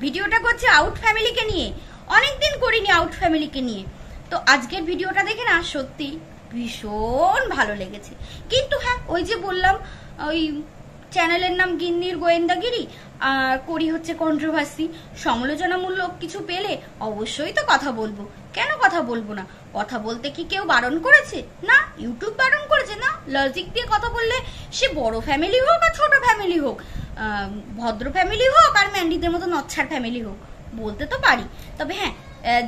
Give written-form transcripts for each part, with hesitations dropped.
ভিডিওটা করছি আউট ফ্যামিলিকে নিয়ে, অনেকদিন করিনি আউট ফ্যামিলিকে নিয়ে। তো আজকের ভিডিওটা দেখে না সত্যি ভীষণ ভালো লেগেছে। কিন্তু হ্যাঁ, ওই যে বললাম, ওই চ্যানেলের নাম গিন্নির গোয়েন্দাগিরি, আর করি হচ্ছে কন্ট্রোভার্সি। সমালোচনামূলক কিছু পেলে অবশ্যই তো কথা বলবো, কেন কথা বলবো না? কথা বলতে কি কেউ বারণ করেছে? না, ইউটিউব বারণ করেছে না। লজিক দিয়ে কথা বললে সে বড় ফ্যামিলি হোক আর ছোট ফ্যামিলি হোক, ভদ্র ফ্যামিলি হোক আর ম্যান্ডিদের মতো নচ্ছার ফ্যামিলি হোক, বলতে তো পারি। তবে হ্যাঁ,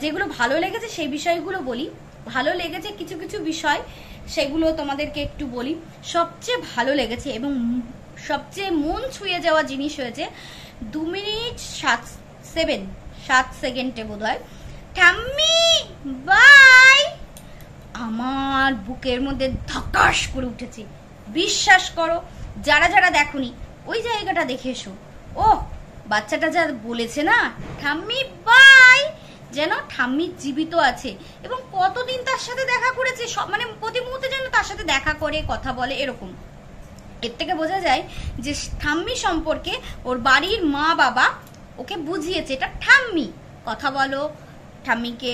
যেগুলো ভালো লেগেছে সেই বিষয়গুলো বলি। ভালো লেগেছে কিছু কিছু বিষয়, সেগুলো তোমাদেরকে একটু বলি। সবচেয়ে ভালো লেগেছে এবং সবচেয়ে মন ছুঁয়ে যাওয়া জিনিস হয়েছে 2 মিনিট 7 সেকেন্ডে বোধহয় ঠাম্মি বাই, আমার বুকের মধ্যে ধকাস করে উঠেছে। বিশ্বাস করো, যারা যারা দেখোনি ওই জায়গাটা দেখে এসো। ও বাচ্চাটা যা বলেছে না, ঠাম্মি বাই, যেন ঠাম্মি জীবিত আছে এবং কতদিন তার সাথে দেখা করেছে, সব মানে প্রতি মুহূর্তে যেন তার সাথে দেখা করে কথা বলে, এরকম। এর থেকে বোঝা যায় যে ঠাম্মি সম্পর্কে ওর বাড়ির মা বাবা ওকে বুঝিয়েছে এটা ঠাম্মি। কথা বলো, ঠাম্মিকে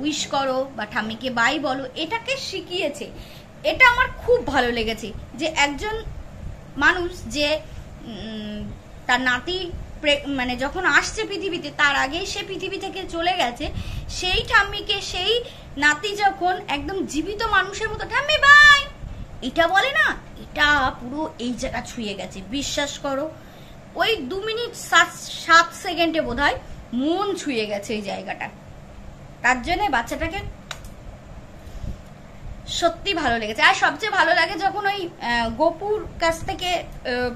উইশ করো বা ঠাম্মিকে বাই বলো, এটাকে শিখিয়েছে। এটা আমার খুব ভালো লেগেছে যে একজন মানুষ যে তার নাতি মানে যখন আসছে পৃথিবীতে, তার আগেই সে পৃথিবী থেকে চলে গেছে, সেই ঠাম্মিকে সেই নাতি যখন একদম জীবিত মানুষের মতো ঠাম্মি বাই এটা বলে না, এটা পুরো এই জায়গা ছুঁয়ে গেছে। বিশ্বাস করো, ওই 2 মিনিট 7 সেকেন্ডে বোধহয় মন ছুঁয়ে গেছে এই জায়গাটা। তার জন্য বাচ্চাটাকে সত্যি ভালো লেগেছে। আর সবচেয়ে ভালো লাগে যখন ওই গপুর কাছ থেকে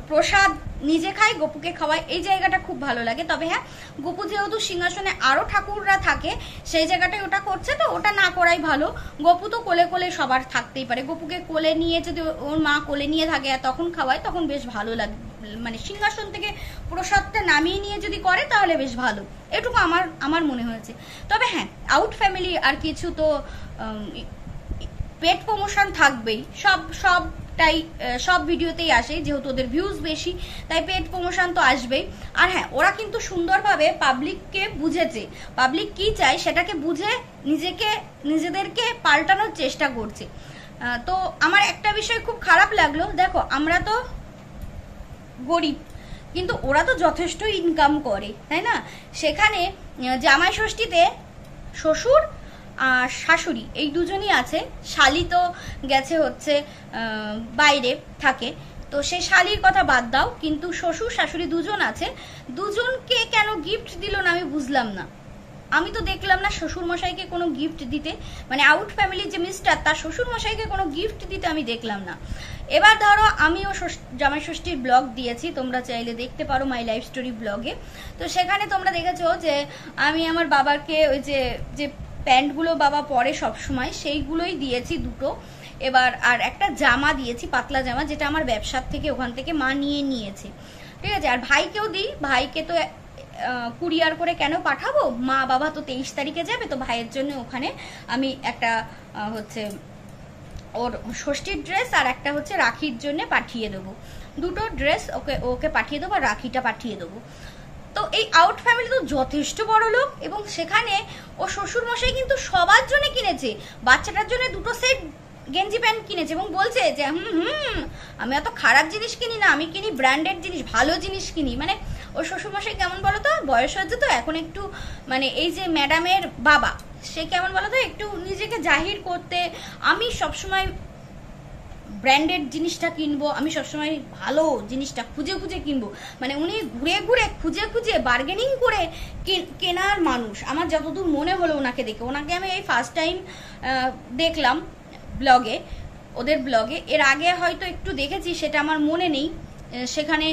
প্রসাদ নিজে খাই, গপুকে খাওয়াই, এই জায়গাটা খুব ভালো লাগে। তবে হ্যাঁ, গপু যেহেতু সিংহাসনে আরো ঠাকুররা থাকে, সেই জায়গাটায় ওটা করছে, তো ওটা না করাই ভালো। গপু তো কোলে কোলে সবার থাকতেই পারে, গপুকে কোলে নিয়ে যদি ওর মা কোলে নিয়ে থাকে আর তখন খাওয়ায়, তখন বেশ ভালো লাগে। মানে সিংহাসন থেকে প্রসাদটা নামিয়ে নিয়ে যদি করে তাহলে বেশ ভালো, এটুকু আমার মনে হয়েছে। তবে হ্যাঁ, আউট ফ্যামিলি আর কিছু তো পেট প্রমোশন থাকবেই, সবটাই সব ভিডিওতেই আসে, যেহেতু ওদের ভিউজ বেশি তাই পেট প্রমোশন তো আসবেই। আর হ্যাঁ, ওরা কিন্তু সুন্দরভাবে পাবলিককে বুঝেছে, পাবলিক কি চায় সেটাকে বুঝে নিজেদেরকে পাল্টানোর চেষ্টা করছে। তো আমার একটা বিষয় খুব খারাপ লাগলো, দেখো আমরা তো গরিব, কিন্তু ওরা তো যথেষ্ট ইনকাম করে, তাই না? সেখানে জামাই ষষ্ঠীতে শ্বশুর আর শাশুড়ি এই দুজনই আছে, শালি তো গেছে হচ্ছে বাইরে থাকে, তো সেই শালির কথা বাদ দাও, কিন্তু শ্বশুর শাশুড়ি দুজন আছে। দুজনকে কেন গিফট দিল না আমি বুঝলাম না। আমি তো দেখলাম না শ্বশুর মশাইকে কোনো গিফট দিতে, মানে আউট ফ্যামিলির যে মিস্টার তার শ্বশুর মশাইকে কোনো গিফট দিতে আমি দেখলাম না। এবার ধরো আমিও জামাই ষষ্ঠীর ব্লগ দিয়েছি, তোমরা চাইলে দেখতে পারো মাই লাইফ স্টোরি ব্লগে। তো সেখানে তোমরা দেখেছো যে আমি আমার বাবাকে ওই যে প্যান্টগুলো বাবা পরে সবসময়, সেইগুলোই দিয়েছি দুটো। এবার আর একটা জামা দিয়েছি, পাতলা জামা, যেটা আমার ব্যবসার থেকে ওখান থেকে মা নিয়েছে, ঠিক আছে। আর ভাইকেও দিই, ভাইকে তো কুরিয়ার করে কেন পাঠাবো, মা বাবা তো 23 তারিখে যাবে, তো ভাইয়ের জন্য ওখানে আমি একটা হচ্ছে ওর ষষ্ঠীর ড্রেস আর একটা হচ্ছে রাখির জন্য পাঠিয়ে দেবো। দুটো ড্রেস ওকে পাঠিয়ে দেবো আর রাখিটা পাঠিয়ে দেবো। তো এই আউট ফ্যামিলি তো যথেষ্ট বড় লোক, এবং সেখানে ও শ্বশুর মশাই কিন্তু সবার জন্য কিনেছে, বাচ্চাটার জন্য দুটো সেট গেঞ্জি প্যান্ট কিনেছে এবং বলছে যে আমি এত খারাপ জিনিস কিনি না, আমি কিনি ব্র্যান্ডেড জিনিস, ভালো জিনিস কিনি। মানে ওর শ্বশুর মশাই কেমন বলো তো, বয়স হচ্ছে তো এখন, একটু মানে এই যে ম্যাডামের বাবা, সে কেমন বলো তো, একটু নিজেকে জাহির করতে, আমি সবসময় ব্র্যান্ডেড জিনিসটা কিনবো, আমি সবসময় ভালো জিনিসটা খুঁজে খুঁজে কিনবো, মানে উনি ঘুরে ঘুরে খুঁজে খুঁজে বার্গেনিং করে কেনার মানুষ। আমার যতদূর মনে হলো ওনাকে দেখে, ওনাকে আমি এই ফার্স্ট টাইম দেখলাম ব্লগে, ওদের ব্লগে। এর আগে হয়তো একটু দেখেছি, সেটা আমার মনে নেই। সেখানে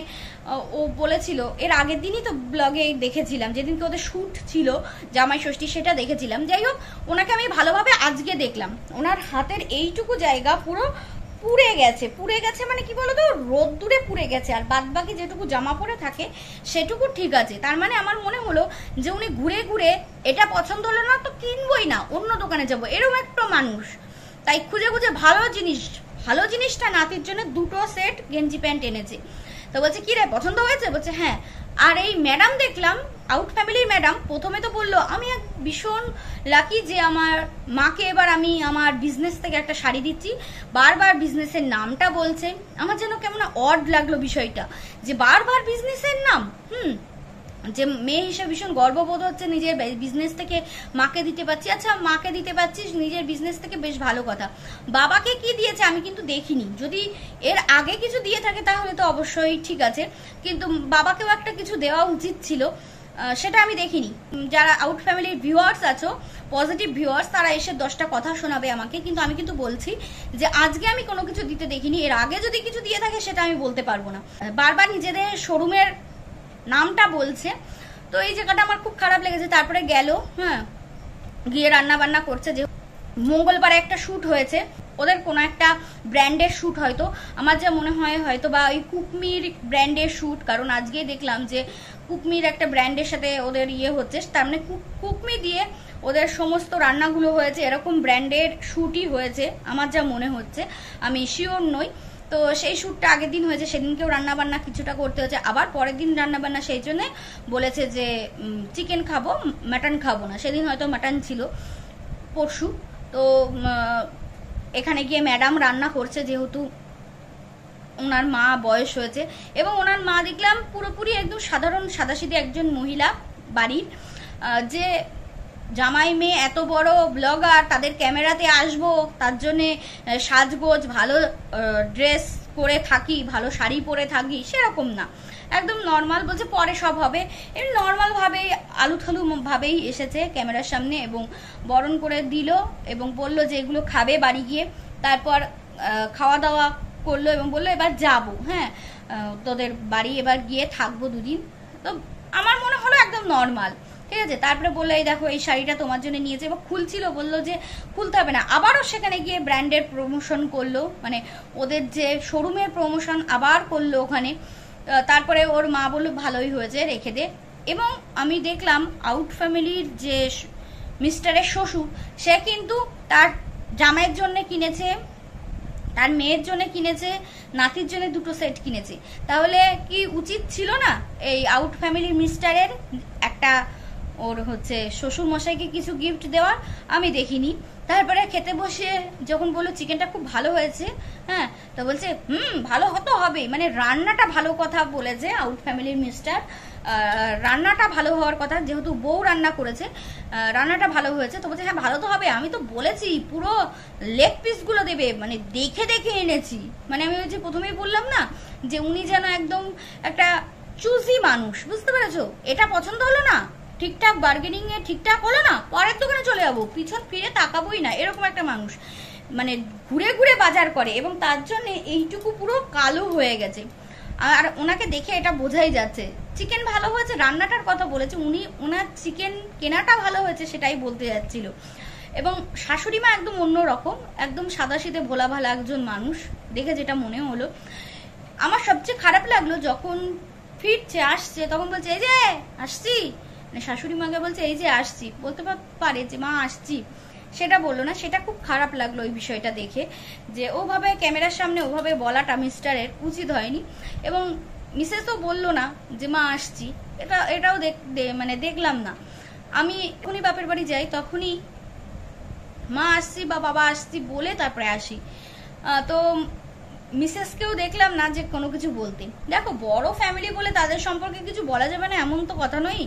ও বলেছিল, এর আগের দিনই তো ব্লগে দেখেছিলাম, যেদিনকে ওদের শ্যুট ছিল জামাই ষষ্ঠী, সেটা দেখেছিলাম। যাই হোক, ওনাকে আমি ভালোভাবে আজকে দেখলাম, ওনার হাতের এইটুকু জায়গা পুরো পুড়ে গেছে, মানে কি বলতো, রোদ্দুরে পুড়ে গেছে, আর বাদ বাকি যেটুকু জামা পরে থাকে সেটুকু ঠিক আছে। তার মানে আমার মনে হলো যে উনি ঘুরে ঘুরে এটা পছন্দ হলো না তো কিনবই না, অন্য দোকানে যাবো, এরকম একটা মানুষ। তাই খুঁজে খুঁজে ভালো জিনিসটা নাতির জন্য দুটো সেট গেঞ্জি প্যান্ট এনেছে। তো বলছে কি রে, পছন্দ হয়েছে? বলছে হ্যাঁ। আর এই ম্যাডাম দেখলাম আউট ফ্যামিলির ম্যাডাম প্রথমে তো বললো আমি ভীষণ লাকি যে আমার মাকে এবার আমি আমার বিজনেস থেকে একটা শাড়ি দিচ্ছি, বারবার বিজনেসের নামটা বলছে। আমার যেন কেমন অড লাগলো বিষয়টা, যে বারবার বিজনেসের নাম। যে মেয়ে হিসেবে ভীষণ গর্ববোধ হচ্ছে নিজের বিজনেস থেকে মাকে দিতে পারছি। আচ্ছা, মাকে দিতে পারছিস নিজের বিজনেস থেকে, বেশ ভালো কথা। বাবাকে কি দিয়েছে আমি কিন্তু দেখিনি, যদি এর আগে কিছু দিয়ে থাকে তাহলে তো অবশ্যই ঠিক আছে, কিন্তু বাবাকেও একটা কিছু দেওয়া উচিত ছিল, সেটা আমি দেখিনি। যারা আউট ফ্যামিলির ভিউয়ার্স আছো, পজিটিভ ভিউয়ার্স, তারা এসে 10টা কথা শোনাবে আমাকে, কিন্তু আমি কিন্তু বলছি যে আজকে আমি কোনো কিছু দিতে দেখিনি। এর আগে যদি কিছু দিয়ে থাকে সেটা আমি বলতে পারবো না। বারবার নিজেদের শোরুমের নামটা বলছে, তো এই জায়গাটা আমার খুব খারাপ লেগেছে। তারপরে গেল, গিয়ে রান্না বান্না করছে। যে মঙ্গলবারে একটা শ্যুট হয়েছে ওদের, কোনো একটা ব্র্যান্ডের শ্যুট, হয়তো আমার যা মনে হয় হয়তো বা ওই কুকমির ব্র্যান্ডের শ্যুট, কারণ আজকে দেখলাম যে কুকমির একটা ব্র্যান্ডের সাথে ওদের ইয়ে হচ্ছে, তার মানে কুকমি দিয়ে ওদের সমস্ত রান্নাগুলো হয়েছে, এরকম ব্র্যান্ডের শ্যুটই হয়েছে আমার যা মনে হচ্ছে, আমি শিওর নই। তো সেই শ্যুটটা আগের দিন হয়েছে, সেদিনকেও রান্নাবান্না কিছুটা করতে হয়েছে, আবার পরের দিন রান্নাবান্না, সেই জন্যে বলেছে যে চিকেন খাবো, মাটন খাবো না। সেদিন হয়তো মাটন ছিল, পরশু। তো এখানে গিয়ে ম্যাডাম রান্না করছে, যেহেতু ওনার মা বয়স হয়েছে, এবং ওনার মা দেখলাম পুরোপুরি একদম সাধারণ সাদাসিধে একজন মহিলা বাড়ির, যে জামাই মেয়ে এত বড় ব্লগার, তাদের ক্যামেরাতে আসবো তার জন্যে সাজগোজ, ভালো ড্রেস করে থাকি, ভালো শাড়ি পরে থাকি, সেরকম না, একদম নর্মাল। বলছে পরে সব হবে, এমনি নর্মাল ভাবেই আলুথালু ভাবেই এসেছে ক্যামেরার সামনে, এবং বরণ করে দিল এবং বলল যে এগুলো খাবে বাড়ি গিয়ে। তারপর খাওয়া দাওয়া করলো এবং বললো এবার যাবো, তোদের বাড়ি এবার গিয়ে থাকবো 2 দিন। তো আমার মনে হলো একদম নর্মাল, ঠিক আছে। তারপরে বললো এই দেখো এই শাড়িটা তোমার জন্য নিয়েছে, এবং খুলছিল, বললো যে খুলতে হবে না। আবারও সেখানে গিয়ে ব্র্যান্ডের প্রমোশন করলো, মানে ওদের যে শোরুমের প্রমোশন আবার করলো ওখানে। তারপরে ওর মা বললো ভালোই হয়েছে, রেখে দে। এবং আমি দেখলাম আউট ফ্যামিলির যে মিস্টারের শ্বশুর, সে কিন্তু তার জামাইয়ের জন্য কিনেছে, তার মেয়ের জন্য কিনেছে, নাতির জন্য 2টো সেট কিনেছে। তাহলে কি উচিত ছিল না এই আউট ফ্যামিলির মিস্টারের একটা ওর হচ্ছে শ্বশুর মশাইকে কিছু গিফট দেওয়ার? আমি দেখিনি। তারপরে খেতে বসে যখন বললো চিকেনটা খুব ভালো হয়েছে, তো বলছে ভালো হতো হবে, মানে রান্নাটা ভালো কথা বলেছে আউট ফ্যামিলির মিস্টার, রান্নাটা ভালো হওয়ার কথা, যেহেতু বউ রান্না করেছে, রান্নাটা ভালো হয়েছে। তো বলছে হ্যাঁ ভালো তো হবে, আমি তো বলেছি পুরো লেগ পিসগুলো দেবে, মানে দেখে দেখে এনেছি। মানে আমি হচ্ছে প্রথমেই বললাম না যে উনি যেন একদম একটা চুজি মানুষ, বুঝতে পেরেছো? এটা পছন্দ হলো না, ঠিকঠাক বার্গেনিং এ ঠিকঠাক হলো না, পরের দোকানে চলে যাবো, পিছন ফিরে তাকাবোই না, এরকম একটা মানুষ। মানে ঘুরে ঘুরে বাজার করে, এবং তার জন্য এইটুকু পুরো কালো হয়ে গেছে। আর ওনাকে দেখে এটা বোঝাই যাচ্ছে চিকেন ভালো হয়েছে, রান্নাটার কথা বলেছে উনি, ওনার চিকেন কেনাটা ভালো হয়েছে সেটাই বলতে যাচ্ছিল। এবং শাশুড়ি মা একদম অন্যরকম, একদম সাদাসিধে ভোলা ভালা একজন মানুষ, দেখে যেটা মনে হলো। আমার সবচেয়ে খারাপ লাগলো যখন ফিরছে আসছে, তখন বলছে এই যে আসছি, মানে শাশুড়ি মাকে বলছে এই যে আসছি, বলতে পারে যে মা আসছি, সেটা বললো না। সেটা খুব খারাপ লাগলো ওই বিষয়টা দেখে, যে ওভাবে ক্যামেরার সামনে ওভাবে বলাটা মিস্টারের উচিত হয়নি। এবং মিসেসও বললো না যে মা আসছি, এটাও মানে দেখলাম না। আমি যখনই বাপের বাড়ি যাই তখনই মা আসছি বা বাবা আসছি বলে তারপরে আসি। তো মিসেসকেও দেখলাম না যে কোনো কিছু বলতে। দেখো বড় ফ্যামিলি বলে তাদের সম্পর্কে কিছু বলা যাবে না এমন তো কথা নয়,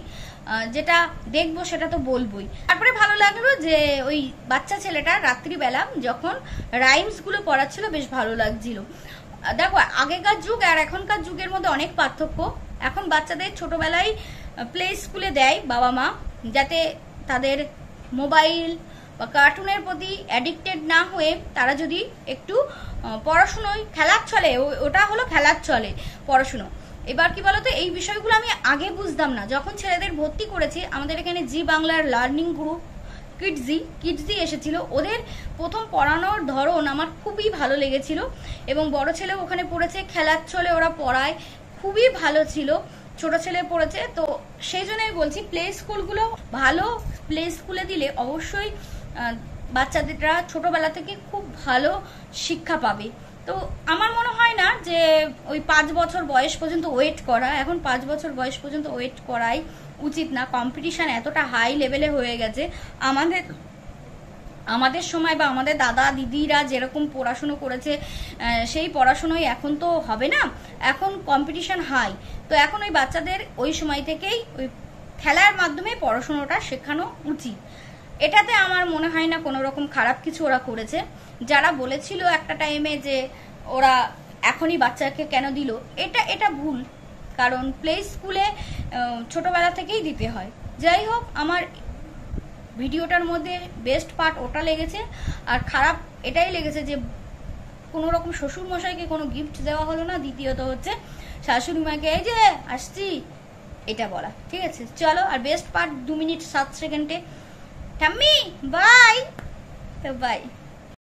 যেটা দেখবো সেটা তো বলবোই। তারপরে ভালো লাগলো যে ওই বাচ্চা ছেলেটা রাত্রিবেলা যখন রাইমস গুলো পড়াচ্ছিল বেশ ভালো লাগছিল। দেখো আগেকার যুগ আর এখনকার যুগের মধ্যে অনেক পার্থক্য। এখন বাচ্চাদের ছোটবেলায় প্লে স্কুলে দেয় বাবা মা, যাতে তাদের মোবাইল বা কার্টুনের প্রতি অ্যাডিক্টেড না হয়ে তারা যদি একটু পড়াশুনোয় খেলার ছলে, ওটা হলো খেলার ছলে পড়াশুনো। এবার কি বলতো, এই বিষয়গুলো আমি আগে বুঝতাম না। যখন ছেলেদের ভর্তি করেছি আমাদের এখানে জি বাংলার লার্নিং গ্রুপ কিডজি এসেছিল, ওদের প্রথম পড়ানোর ধরন আমার খুবই ভালো লেগেছিল। এবং বড় ছেলে ওখানে পড়েছে, খেলার ছলে ওরা পড়ায়, খুবই ভালো ছিল। ছোট ছেলে পড়েছে, তো সেই জন্যই বলছি প্লে স্কুলগুলো ভালো, প্লে স্কুলে দিলে অবশ্যই বাচ্চাদেররা ছোটবেলা থেকে খুব ভালো শিক্ষা পাবে। তো আমার মনে হয় না যে ওই 5 বছর বয়স পর্যন্ত ওয়েট করা, এখন 5 বছর বয়স পর্যন্ত ওয়েট করাই উচিত না। কম্পিটিশন এতটা হাই লেভেলে হয়ে গেছে, আমাদের সময় বা আমাদের দাদা দিদিরা যেরকম পড়াশুনো করেছে সেই পড়াশুনোই এখন তো হবে না, এখন কম্পিটিশন হাই। তো এখন ওই বাচ্চাদের ওই সময় থেকেই ওই খেলার মাধ্যমে পড়াশুনোটা শেখানো উচিত। এটাতে আমার মনে হয় না কোনো রকম খারাপ কিছু ওরা করেছে। যারা বলেছিল একটা টাইমে যে ওরা এখনই বাচ্চাকে কেন দিল, এটা ভুল, কারণ প্লে স্কুলে ছোটবেলা থেকেই দিতে হয়। যাই হোক, আমার ভিডিওটার মধ্যে বেস্ট পার্ট ওটা লেগেছে, আর খারাপ এটাই লেগেছে যে কোনো রকম শ্বশুর মশাইকে কোনো গিফট দেওয়া হলো না, দ্বিতীয়ত হচ্ছে শাশুড়ি মাকে এই যে আসছি এটা বলা। ঠিক আছে, চলো। আর বেস্ট পার্ট 2 মিনিট 7 সেকেন্ডে ঠাম্মি বাই, তো বাই।